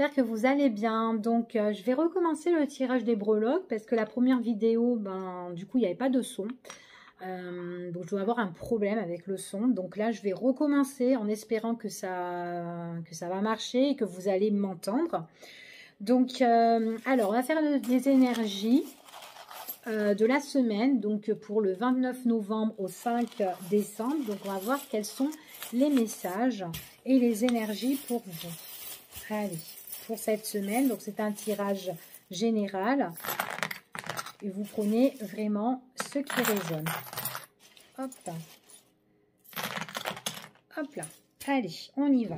j'espère que vous allez bien. Donc, je vais recommencer le tirage des breloques parce que la première vidéo, du coup, il n'y avait pas de son. Donc, je dois avoir un problème avec le son. Donc là, je vais recommencer en espérant que ça va marcher et que vous allez m'entendre. Donc, alors, on va faire les énergies de la semaine, donc pour le 29 novembre au 5 décembre. Donc, on va voir quels sont les messages et les énergies pour vous. Allez, pour cette semaine, donc c'est un tirage général et vous prenez vraiment ce qui résonne. Hop là. Hop là. Allez, on y va.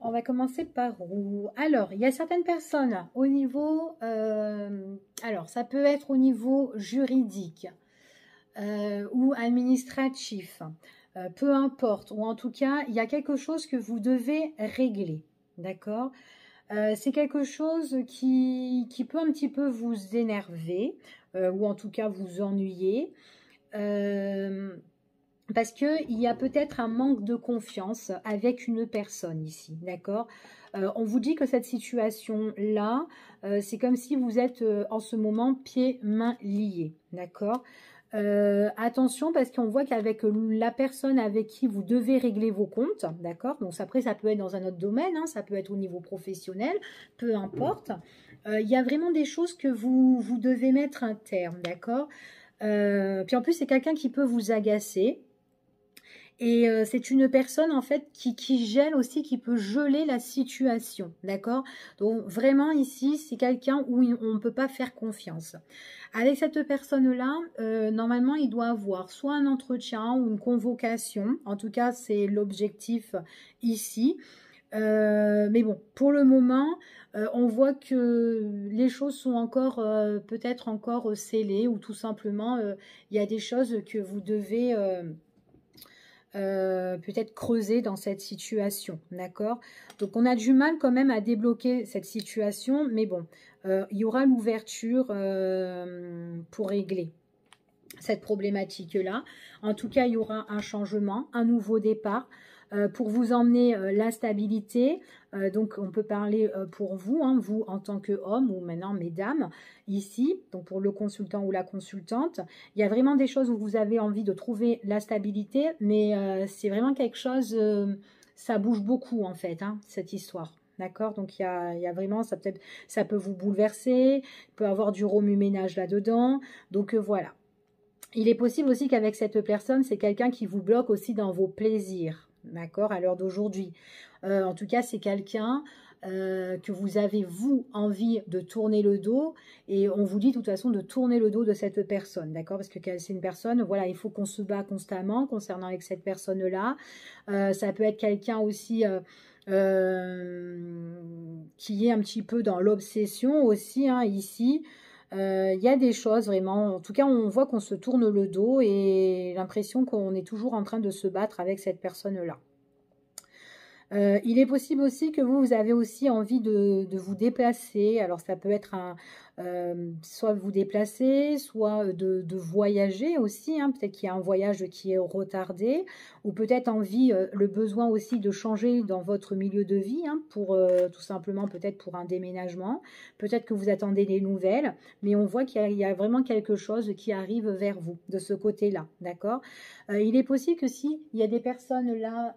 On va commencer par où? Alors, il y a certaines personnes au niveau, alors ça peut être au niveau juridique ou administratif. Peu importe, ou en tout cas, il y a quelque chose que vous devez régler, d'accord? C'est quelque chose qui peut un petit peu vous énerver, ou en tout cas vous ennuyer, parce qu'il y a peut-être un manque de confiance avec une personne ici, d'accord? On vous dit que cette situation-là, c'est comme si vous êtes en ce moment pieds, mains liés, d'accord? Attention parce qu'on voit qu'avec la personne avec qui vous devez régler vos comptes, d'accord, donc après ça peut être dans un autre domaine, hein, ça peut être au niveau professionnel, peu importe, il y a vraiment des choses que vous devez mettre un terme, d'accord, puis en plus c'est quelqu'un qui peut vous agacer. Et c'est une personne en fait qui gèle aussi, qui peut geler la situation, d'accord? Donc vraiment ici, c'est quelqu'un où on ne peut pas faire confiance. Avec cette personne-là, normalement, il doit avoir soit un entretien ou une convocation. En tout cas, c'est l'objectif ici. Mais bon, pour le moment, on voit que les choses sont encore peut-être encore scellées ou tout simplement, il y a des choses que vous devez... peut-être creuser dans cette situation, d'accord? Donc on a du mal quand même à débloquer cette situation, mais bon, il y aura l'ouverture pour régler cette problématique-là. En tout cas, il y aura un changement, un nouveau départ pour vous emmener la stabilité. Donc, on peut parler pour vous, hein, vous en tant qu'homme ou maintenant mesdames, ici, donc pour le consultant ou la consultante. Il y a vraiment des choses où vous avez envie de trouver la stabilité, mais c'est vraiment quelque chose, ça bouge beaucoup en fait, hein, cette histoire. D'accord, donc il y a vraiment, ça peut vous bouleverser, il peut avoir du remue-ménage là-dedans. Donc voilà. Il est possible aussi qu'avec cette personne, c'est quelqu'un qui vous bloque aussi dans vos plaisirs, d'accord, à l'heure d'aujourd'hui. En tout cas, c'est quelqu'un que vous avez, vous, envie de tourner le dos, et on vous dit de toute façon de tourner le dos de cette personne, d'accord, parce que c'est une personne, voilà, il faut qu'on se bat constamment concernant avec cette personne-là. Ça peut être quelqu'un aussi... qui est un petit peu dans l'obsession aussi, hein, ici. Il y a des choses vraiment, en tout cas on voit qu'on se tourne le dos et l'impression qu'on est toujours en train de se battre avec cette personne-là. Il est possible aussi que vous avez aussi envie de vous déplacer. Alors ça peut être soit vous déplacer, soit de voyager aussi, hein. Peut-être qu'il y a un voyage qui est retardé, ou peut-être envie, le besoin aussi de changer dans votre milieu de vie, hein, pour tout simplement peut-être pour un déménagement. Peut-être que vous attendez des nouvelles, mais on voit qu'il y a vraiment quelque chose qui arrive vers vous de ce côté-là, d'accord? Il est possible que si il y a des personnes là...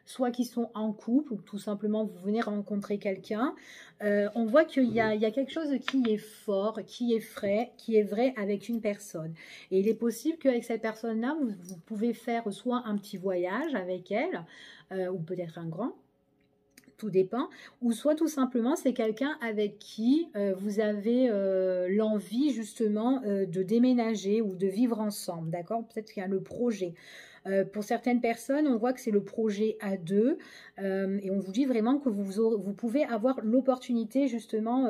soit qui sont en couple ou tout simplement vous venez rencontrer quelqu'un, on voit qu'il y a quelque chose qui est fort, qui est frais, qui est vrai avec une personne. Et il est possible qu'avec cette personne-là, vous pouvez faire soit un petit voyage avec elle, ou peut-être un grand, tout dépend, ou soit tout simplement c'est quelqu'un avec qui vous avez l'envie justement de déménager ou de vivre ensemble, d'accord? Peut-être qu'il y a le projet. Pour certaines personnes, on voit que c'est le projet à deux et on vous dit vraiment que vous pouvez avoir l'opportunité justement,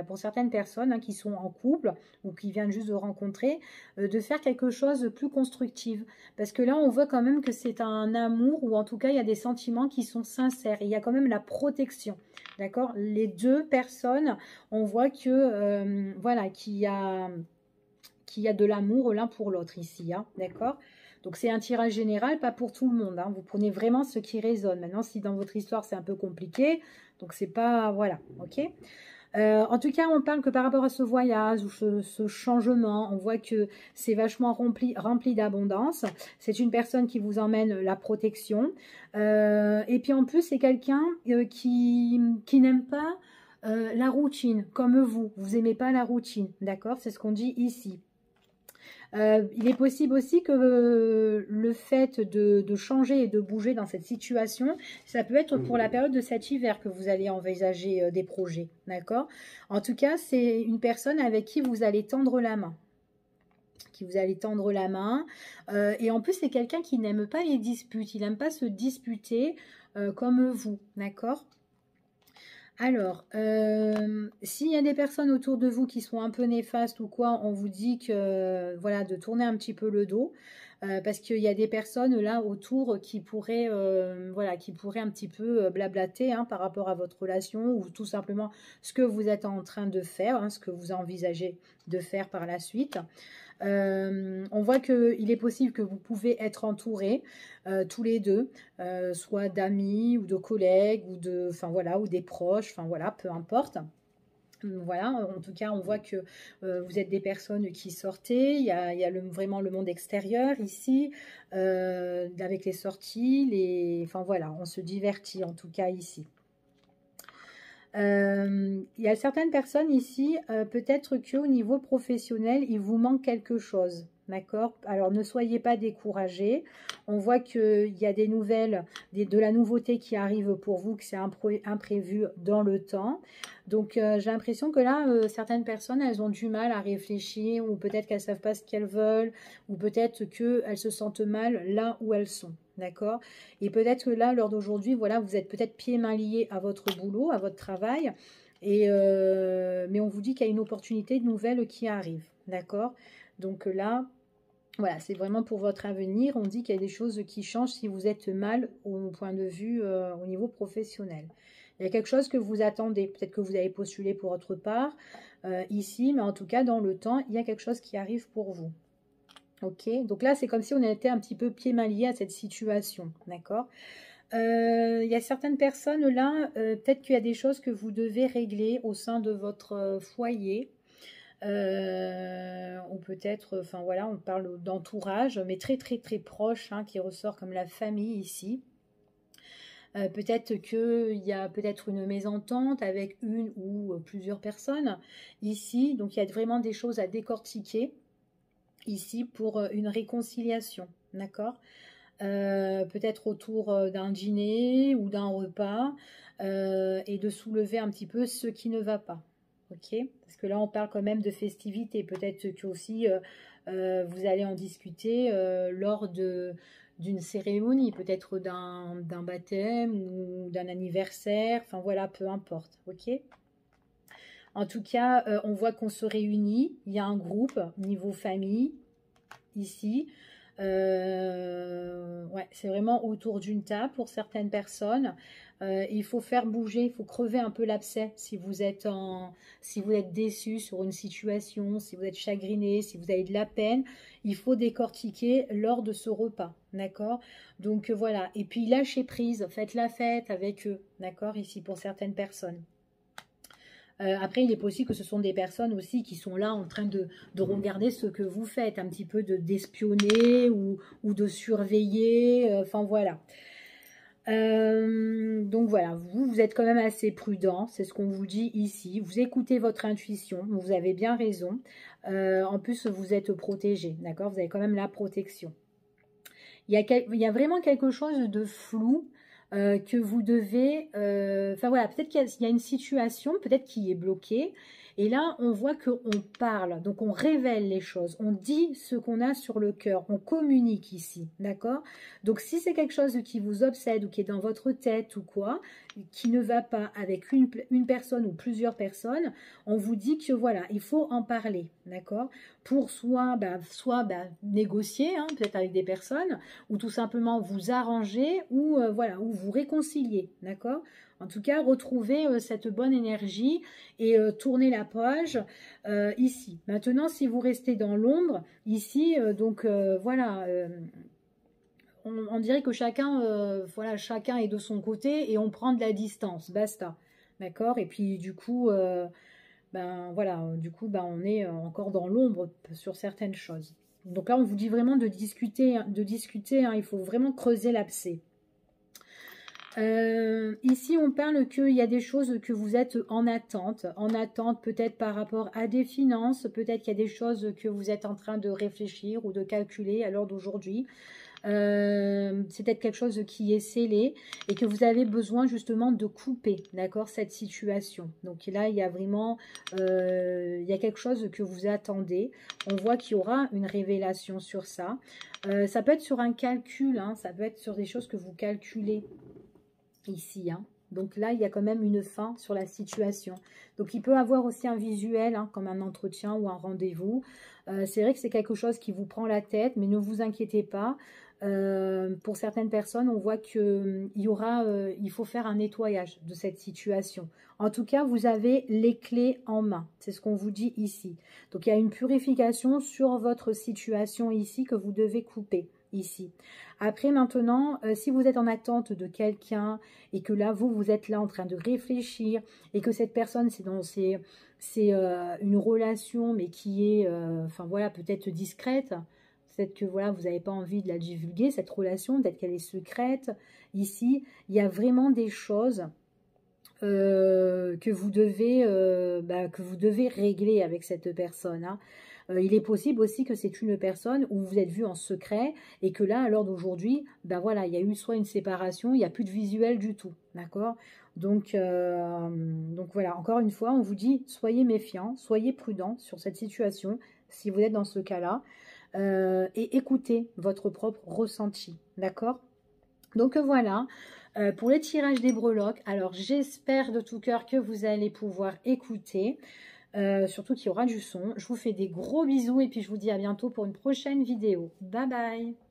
pour certaines personnes, hein, qui sont en couple ou qui viennent juste de rencontrer, de faire quelque chose de plus constructif. Parce que là, on voit quand même que c'est un amour ou en tout cas, il y a des sentiments qui sont sincères. Et il y a quand même la protection. D'accord? Les deux personnes, on voit que, voilà, qu'il y a de l'amour l'un pour l'autre ici, hein, d'accord? Donc c'est un tirage général, pas pour tout le monde, hein. Vous prenez vraiment ce qui résonne. Maintenant, si dans votre histoire c'est un peu compliqué, donc c'est pas, voilà, ok. En tout cas, on parle que par rapport à ce voyage ou ce changement, on voit que c'est vachement rempli d'abondance. C'est une personne qui vous emmène la protection. Et puis en plus, c'est quelqu'un qui n'aime pas la routine, comme vous. Vous n'aimez pas la routine, d'accord? C'est ce qu'on dit ici. Il est possible aussi que le fait de changer et de bouger dans cette situation, ça peut être pour la période de cet hiver que vous allez envisager des projets, d'accord? En tout cas, c'est une personne avec qui vous allez tendre la main. Et en plus, c'est quelqu'un qui n'aime pas les disputes, il n'aime pas se disputer comme vous, d'accord? Alors, s'il y a des personnes autour de vous qui sont un peu néfastes ou quoi, on vous dit que, voilà, de tourner un petit peu le dos, parce qu'il y a des personnes là autour qui pourraient, voilà, qui pourraient un petit peu blablater hein, par rapport à votre relation ou tout simplement ce que vous êtes en train de faire, hein, ce que vous envisagez de faire par la suite. On voit qu'il est possible que vous pouvez être entourés tous les deux, soit d'amis ou de collègues ou de, enfin voilà, ou des proches, enfin voilà, peu importe. Voilà, en tout cas, on voit que vous êtes des personnes qui sortez. Il y a vraiment le monde extérieur ici, avec les sorties, enfin voilà, on se divertit en tout cas ici. Il y a certaines personnes ici, peut-être qu'au niveau professionnel, il vous manque quelque chose. D'accord? Alors, ne soyez pas découragés. On voit qu'il y a des nouvelles, de la nouveauté qui arrive pour vous, que c'est imprévu dans le temps. Donc, j'ai l'impression que là, certaines personnes, elles ont du mal à réfléchir ou peut-être qu'elles ne savent pas ce qu'elles veulent ou peut-être qu'elles se sentent mal là où elles sont. D'accord? Et peut-être que là, lors d'aujourd'hui, voilà, vous êtes peut-être pieds et mains liés à votre boulot, à votre travail. Mais on vous dit qu'il y a une opportunité nouvelle qui arrive. D'accord? Donc là, voilà, c'est vraiment pour votre avenir. On dit qu'il y a des choses qui changent si vous êtes mal au point de vue au niveau professionnel. Il y a quelque chose que vous attendez. Peut-être que vous avez postulé pour autre part ici, mais en tout cas, dans le temps, il y a quelque chose qui arrive pour vous. Ok, donc là, c'est comme si on était un petit peu pieds-mains liés à cette situation, d'accord? Il y a certaines personnes là, peut-être qu'il y a des choses que vous devez régler au sein de votre foyer. Ou peut-être, enfin voilà, on parle d'entourage, mais très très très proche, hein, qui ressort comme la famille ici. Peut-être qu'il y a peut-être une mésentente avec une ou plusieurs personnes ici, donc il y a vraiment des choses à décortiquer ici pour une réconciliation, d'accord? Peut-être autour d'un dîner ou d'un repas et de soulever un petit peu ce qui ne va pas, ok? Parce que là on parle quand même de festivités, peut-être que aussi vous allez en discuter lors d'une cérémonie, peut-être d'un baptême ou d'un anniversaire, enfin voilà, peu importe, ok? En tout cas, on voit qu'on se réunit, il y a un groupe niveau famille, ici. Ouais, c'est vraiment autour d'une table pour certaines personnes. Il faut faire bouger, il faut crever un peu l'abcès si vous êtes déçu sur une situation, si vous êtes chagriné, si vous avez de la peine, il faut décortiquer lors de ce repas, d'accord? Donc voilà, et puis lâchez prise, faites la fête avec eux, d'accord? Ici pour certaines personnes. Après, il est possible que ce sont des personnes aussi qui sont là en train de regarder ce que vous faites, un petit peu d'espionner ou de surveiller, enfin voilà. Donc voilà, vous êtes quand même assez prudent, c'est ce qu'on vous dit ici. Vous écoutez votre intuition, vous avez bien raison. En plus, vous êtes protégé, d'accord? Vous avez quand même la protection. Il y a vraiment quelque chose de flou que vous devez... Enfin voilà, peut-être qu'il y a une situation, peut-être qui est bloquée. Et là, on voit qu'on parle, donc on révèle les choses, on dit ce qu'on a sur le cœur, on communique ici, d'accord? Donc si c'est quelque chose qui vous obsède ou qui est dans votre tête ou quoi, qui ne va pas avec une personne ou plusieurs personnes, on vous dit que voilà, il faut en parler, d'accord? Pour soit négocier, hein, peut-être avec des personnes, ou tout simplement vous arranger, ou voilà, ou vous réconcilier, d'accord? En tout cas, retrouvez cette bonne énergie et tournez la page ici. Maintenant, si vous restez dans l'ombre, ici, voilà, on dirait que chacun, voilà, chacun est de son côté et on prend de la distance, basta. D'accord? Et puis du coup, ben voilà, du coup, ben, on est encore dans l'ombre sur certaines choses. Donc là, on vous dit vraiment de discuter, hein, il faut vraiment creuser l'abcès. Ici, on parle qu'il y a des choses que vous êtes en attente peut-être par rapport à des finances, peut-être qu'il y a des choses que vous êtes en train de réfléchir ou de calculer à l'heure d'aujourd'hui. C'est peut-être quelque chose qui est scellé et que vous avez besoin justement de couper, d'accord, cette situation. Donc là, il y a vraiment, il y a quelque chose que vous attendez. On voit qu'il y aura une révélation sur ça. Ça peut être sur un calcul, hein, ça peut être sur des choses que vous calculez ici, hein. Donc là, il y a quand même une fin sur la situation. Donc, il peut avoir aussi un visuel, hein, comme un entretien ou un rendez-vous. C'est vrai que c'est quelque chose qui vous prend la tête, mais ne vous inquiétez pas. Pour certaines personnes, on voit qu'il y aura, il faut faire un nettoyage de cette situation. En tout cas, vous avez les clés en main. C'est ce qu'on vous dit ici. Donc, il y a une purification sur votre situation ici que vous devez couper ici. Après, maintenant, si vous êtes en attente de quelqu'un et que là, vous êtes là en train de réfléchir et que cette personne, c'est une relation, mais qui est, enfin voilà, peut-être discrète. Peut-être que voilà, vous n'avez pas envie de la divulguer, cette relation, peut-être qu'elle est secrète. Ici, il y a vraiment des choses que vous devez régler avec cette personne, hein. Il est possible aussi que c'est une personne où vous êtes vu en secret et que là, à l'heure d'aujourd'hui, ben voilà, il y a eu soit une séparation, il n'y a plus de visuel du tout, d'accord? Donc voilà, encore une fois, on vous dit, soyez méfiants, soyez prudents sur cette situation, si vous êtes dans ce cas-là, et écoutez votre propre ressenti, d'accord? Donc voilà, pour le tirage des breloques, alors j'espère de tout cœur que vous allez pouvoir écouter. Surtout qu'il y aura du son. Je vous fais des gros bisous et puis je vous dis à bientôt pour une prochaine vidéo. Bye bye!